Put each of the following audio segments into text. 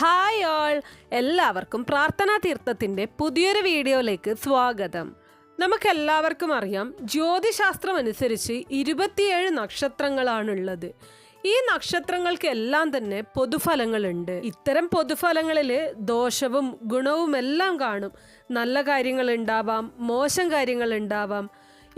Hi all, എല്ലാവർക്കും പ്രാർത്ഥനാ തീർത്ഥത്തിൻ്റെ പുതിയൊരു വീഡിയോയിലേക്ക് സ്വാഗതം. നമുക്കെല്ലാവർക്കും അറിയാം, ജ്യോതിശാസ്ത്രം അനുസരിച്ച് 27 നക്ഷത്രങ്ങളാണുള്ളത്. ഈ നക്ഷത്രങ്ങൾക്ക് എല്ലാം തന്നെ പൊതുഫലങ്ങളുണ്ട്. ഇത്തരം പൊതുഫലങ്ങളിൽ ദോഷവും ഗുണവും എല്ലാം കാണും. നല്ല കാര്യങ്ങൾ ഉണ്ടാവാം, മോശം കാര്യങ്ങൾ ഉണ്ടാവാം.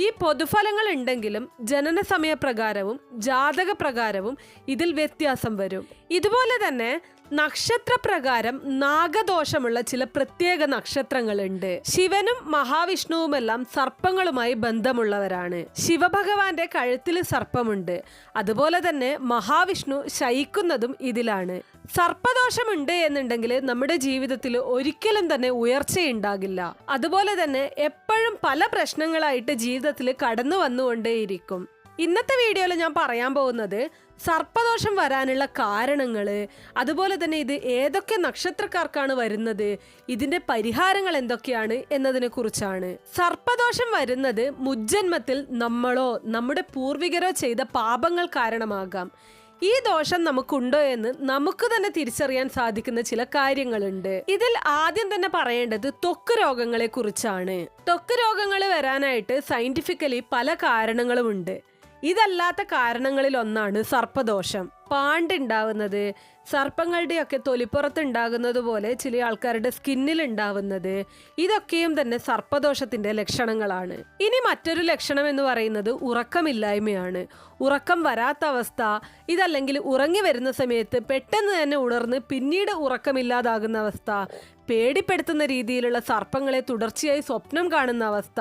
ഈ പൊതുഫലങ്ങൾ ഉണ്ടെങ്കിലും ജനന സമയപ്രകാരവും ജാതകപ്രകാരവും ഇതിൽ വ്യത്യാസം വരും. ഇതുപോലെ തന്നെ നക്ഷത്രപ്രകാരം നാഗദോഷമുള്ള ചില പ്രത്യേക നക്ഷത്രങ്ങളുണ്ട്. ശിവനും മഹാവിഷ്ണുവുമെല്ലാം സർപ്പങ്ങളുമായി ബന്ധമുള്ളവരാണ്. ശിവഭഗവാന്റെ കഴുത്തിൽ സർപ്പമുണ്ട്. അതുപോലെ തന്നെ മഹാവിഷ്ണു ശയിക്കുന്നതും ഇതിലാണ്. സർപ്പദോഷമുണ്ട് എന്നുണ്ടെങ്കിൽ നമ്മുടെ ജീവിതത്തിൽ ഒരിക്കലും തന്നെ ഉയർച്ചയുണ്ടാകില്ല. അതുപോലെ തന്നെ എപ്പോഴും പല പ്രശ്നങ്ങളായിട്ട് ജീവിതത്തിൽ കടന്നു വന്നുകൊണ്ടേയിരിക്കും. ഇന്നത്തെ വീഡിയോയിൽ ഞാൻ പറയാൻ പോകുന്നത് സർപ്പദോഷം വരാനുള്ള കാരണങ്ങള്, അതുപോലെ തന്നെ ഇത് ഏതൊക്കെ നക്ഷത്രക്കാർക്കാണ് വരുന്നത്, ഇതിന്റെ പരിഹാരങ്ങൾ എന്തൊക്കെയാണ് എന്നതിനെ കുറിച്ചാണ്. സർപ്പദോഷം വരുന്നത് മുജ്ജന്മത്തിൽ നമ്മളോ നമ്മുടെ പൂർവികരോ ചെയ്ത പാപങ്ങൾ കാരണമാകാം. ഈ ദോഷം നമുക്കുണ്ടോ എന്ന് നമുക്ക് തന്നെ തിരിച്ചറിയാൻ സാധിക്കുന്ന ചില കാര്യങ്ങളുണ്ട്. ഇതിൽ ആദ്യം തന്നെ പറയേണ്ടത് ത്വക്ക് രോഗങ്ങളെ കുറിച്ചാണ്. ത്വക്ക് രോഗങ്ങൾ വരാനായിട്ട് സയന്റിഫിക്കലി പല കാരണങ്ങളുമുണ്ട്. ഇതല്ലാത്ത കാരണങ്ങളിൽ ഒന്നാണ് സർപ്പദോഷം. പാണ്ടുണ്ടാവുന്നത്, സർപ്പങ്ങളുടെയൊക്കെ തൊലിപ്പുറത്ത് ഉണ്ടാകുന്നത് പോലെ ചില ആൾക്കാരുടെ സ്കിന്നിൽ ഉണ്ടാവുന്നത്, ഇതൊക്കെയും തന്നെ സർപ്പദോഷത്തിന്റെ ലക്ഷണങ്ങളാണ്. ഇനി മറ്റൊരു ലക്ഷണം എന്ന് പറയുന്നത് ഉറക്കമില്ലായ്മയാണ്. ഉറക്കം വരാത്ത അവസ്ഥ, ഇതല്ലെങ്കിൽ ഉറങ്ങി വരുന്ന സമയത്ത് പെട്ടെന്ന് തന്നെ ഉണർന്ന് പിന്നീട് ഉറക്കമില്ലാതാകുന്ന അവസ്ഥ, പേടിപ്പെടുത്തുന്ന രീതിയിലുള്ള സർപ്പങ്ങളെ തുടർച്ചയായി സ്വപ്നം കാണുന്ന അവസ്ഥ,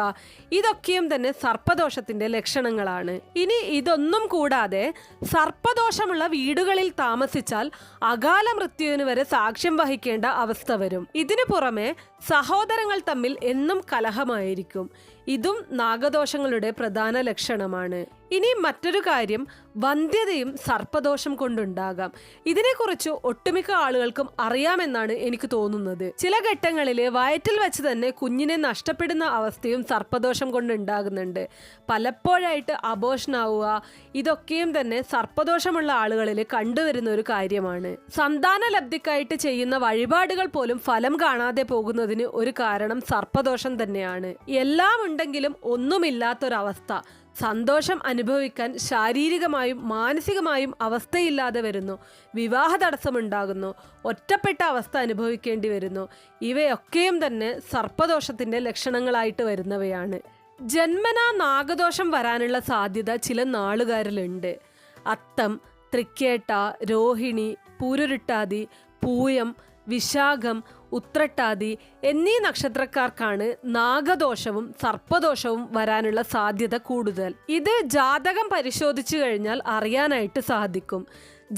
ഇതൊക്കെയും തന്നെ സർപ്പദോഷത്തിന്റെ ലക്ഷണങ്ങളാണ്. ഇനി ഇതൊന്നും കൂടാതെ സർപ്പദോഷമുള്ള വീടുകളിൽ താമസിച്ചാൽ അകാല മൃത്യുവിന് വരെ സാക്ഷ്യം വഹിക്കേണ്ട അവസ്ഥ വരും. ഇതിനു പുറമെ സഹോദരങ്ങൾ തമ്മിൽ എന്നും കലഹമായിരിക്കും. ഇതും നാഗദോഷങ്ങളുടെ പ്രധാന ലക്ഷണമാണ്. ഇനി മറ്റൊരു കാര്യം, വന്ധ്യതയും സർപ്പദോഷം കൊണ്ടുണ്ടാകാം. ഇതിനെക്കുറിച്ച് ഒട്ടുമിക്ക ആളുകൾക്കും അറിയാമെന്നാണ് എനിക്ക് തോന്നുന്നത്. ചില ഘട്ടങ്ങളിൽ വയറ്റിൽ വെച്ച് തന്നെ കുഞ്ഞിനെ നഷ്ടപ്പെടുന്ന അവസ്ഥയും സർപ്പദോഷം കൊണ്ടുണ്ടാകുന്നുണ്ട്. പലപ്പോഴായിട്ട് അബോഷനാവുക, ഇതൊക്കെയും തന്നെ സർപ്പദോഷമുള്ള ആളുകളിൽ കണ്ടുവരുന്ന ഒരു കാര്യമാണ്. സന്താന ലബ്ധിക്കായിട്ട് ചെയ്യുന്ന വഴിപാടുകൾ പോലും ഫലം കാണാതെ പോകുന്നതിന് ഒരു കാരണം സർപ്പദോഷം തന്നെയാണ്. എല്ലാം ഉണ്ടെങ്കിലും ഒന്നുമില്ലാത്തൊരവസ്ഥ, സന്തോഷം അനുഭവിക്കാൻ ശാരീരികമായും മാനസികമായും അവസ്ഥയില്ലാതെ വരുന്നു, വിവാഹ തടസ്സമുണ്ടാകുന്നു, ഒറ്റപ്പെട്ട അവസ്ഥ അനുഭവിക്കേണ്ടി വരുന്നു. ഇവയൊക്കെയും തന്നെ സർപ്പദോഷത്തിന്റെ ലക്ഷണങ്ങളായിട്ട് വരുന്നവയാണ്. ജന്മനാ നാഗദോഷം വരാനുള്ള സാധ്യത ചില നാളുകാരിലുണ്ട്. അത്തം, തൃക്കേട്ട, രോഹിണി, പൂരുരുട്ടാതി, പൂയം, വിശാഖം, ഉത്രട്ടാതി എന്നീ നക്ഷത്രക്കാർക്കാണ് നാഗദോഷവും സർപ്പദോഷവും വരാനുള്ള സാധ്യത കൂടുതൽ. ഇത് ജാതകം പരിശോധിച്ചു കഴിഞ്ഞാൽ അറിയാനായിട്ട് സാധിക്കും.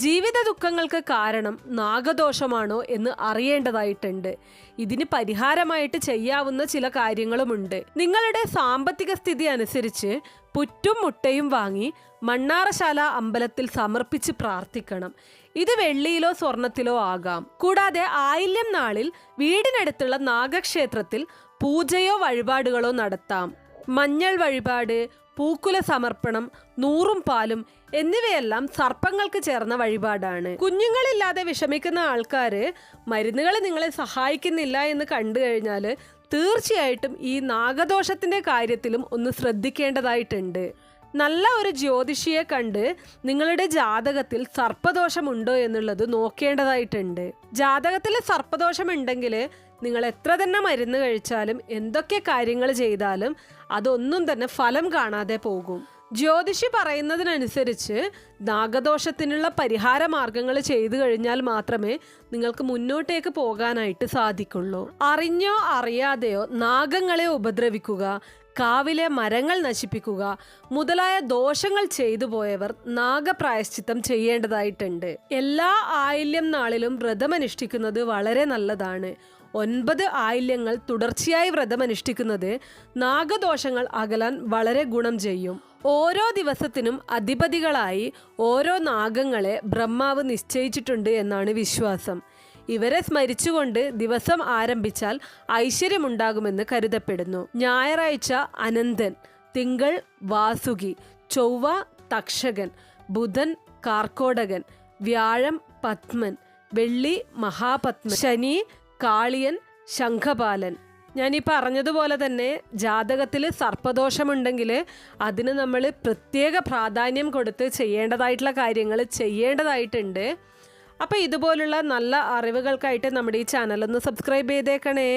ജീവിത ദുഃഖങ്ങൾക്ക് കാരണം നാഗദോഷമാണോ എന്ന് അറിയേണ്ടതായിട്ടുണ്ട്. ഇതിന് പരിഹാരമായിട്ട് ചെയ്യാവുന്ന ചില കാര്യങ്ങളുമുണ്ട്. നിങ്ങളുടെ സാമ്പത്തിക സ്ഥിതി അനുസരിച്ച് പുറ്റും മുട്ടയും വാങ്ങി മണ്ണാറശാല അമ്പലത്തിൽ സമർപ്പിച്ച് പ്രാർത്ഥിക്കണം. ഇത് വെള്ളിയിലോ സ്വർണത്തിലോ ആകാം. കൂടാതെ ആയില്യം നാളിൽ വീടിനടുത്തുള്ള നാഗക്ഷേത്രത്തിൽ പൂജയോ വഴിപാടുകളോ നടത്താം. മഞ്ഞൾ വഴിപാട്, പൂക്കുല സമർപ്പണം, നൂറും പാലും എന്നിവയെല്ലാം സർപ്പങ്ങൾക്ക് ചേർന്ന വഴിപാടാണ്. കുഞ്ഞുങ്ങളില്ലാതെ വിഷമിക്കുന്ന ആൾക്കാര് മരുന്നുകൾ നിങ്ങളെ സഹായിക്കുന്നില്ല എന്ന് കണ്ടു കഴിഞ്ഞാൽ തീർച്ചയായിട്ടും ഈ നാഗദോഷത്തിന്റെ കാര്യത്തിലും ഒന്ന് ശ്രദ്ധിക്കേണ്ടതായിട്ടുണ്ട്. നല്ല ഒരു ജ്യോതിഷിയെ കണ്ട് നിങ്ങളുടെ ജാതകത്തിൽ സർപ്പദോഷമുണ്ടോ എന്നുള്ളത് നോക്കേണ്ടതായിട്ടുണ്ട്. ജാതകത്തിൽ സർപ്പദോഷം ഉണ്ടെങ്കിൽ നിങ്ങൾ എത്ര തന്നെ മരുന്ന് കഴിച്ചാലും എന്തൊക്കെ കാര്യങ്ങൾ ചെയ്താലും അതൊന്നും തന്നെ ഫലം കാണാതെ പോകും. ജ്യോതിഷി പറയുന്നതിനനുസരിച്ച് നാഗദോഷത്തിനുള്ള പരിഹാര മാർഗങ്ങൾ ചെയ്തു കഴിഞ്ഞാൽ മാത്രമേ നിങ്ങൾക്ക് മുന്നോട്ടേക്ക് പോകാനായിട്ട് സാധിക്കുള്ളൂ. അറിഞ്ഞോ അറിയാതെയോ നാഗങ്ങളെ ഉപദ്രവിക്കുക, കാവിലെ മരങ്ങൾ നശിപ്പിക്കുക മുതലായ ദോഷങ്ങൾ ചെയ്തു പോയവർ നാഗപ്രായശ്ചിത്തം ചെയ്യേണ്ടതായിട്ടുണ്ട്. എല്ലാ ആയില്യം നാളിലും വ്രതമനുഷ്ഠിക്കുന്നത് വളരെ നല്ലതാണ്. 9 ആയില്യങ്ങൾ തുടർച്ചയായി വ്രതമനുഷ്ഠിക്കുന്നത് നാഗദോഷങ്ങൾ അകലാൻ വളരെ ഗുണം ചെയ്യും. ഓരോ ദിവസത്തിനും അധിപതികളായി ഓരോ നാഗങ്ങളെ ബ്രഹ്മാവ് നിശ്ചയിച്ചിട്ടുണ്ട് എന്നാണ് വിശ്വാസം. ഇവരെ സ്മരിച്ചുകൊണ്ട് ദിവസം ആരംഭിച്ചാൽ ഐശ്വര്യമുണ്ടാകുമെന്ന് കരുതപ്പെടുന്നു. ഞായറാഴ്ച അനന്തൻ, തിങ്കൾ വാസുകി, ചൊവ്വ തക്ഷകൻ, ബുധൻ കാർക്കോടകൻ, വ്യാഴം പത്മൻ, വെള്ളി മഹാപത്മ, ശനി കാളിയൻ, ശംഖപാലൻ. ഞാൻ ഈ പറഞ്ഞതുപോലെ തന്നെ ജാതകത്തിൽ സർപ്പദോഷമുണ്ടെങ്കിൽ അതിന് നമ്മൾ പ്രത്യേക പ്രാധാന്യം കൊടുത്ത് ചെയ്യേണ്ടതായിട്ടുള്ള കാര്യങ്ങൾ ചെയ്യേണ്ടതായിട്ടുണ്ട്. അപ്പോൾ ഇതുപോലുള്ള നല്ല അറിവുകൾക്കായിട്ട് നമ്മുടെ ഈ ചാനൽ ഒന്ന് സബ്സ്ക്രൈബ് ചെയ്തേക്കണേ.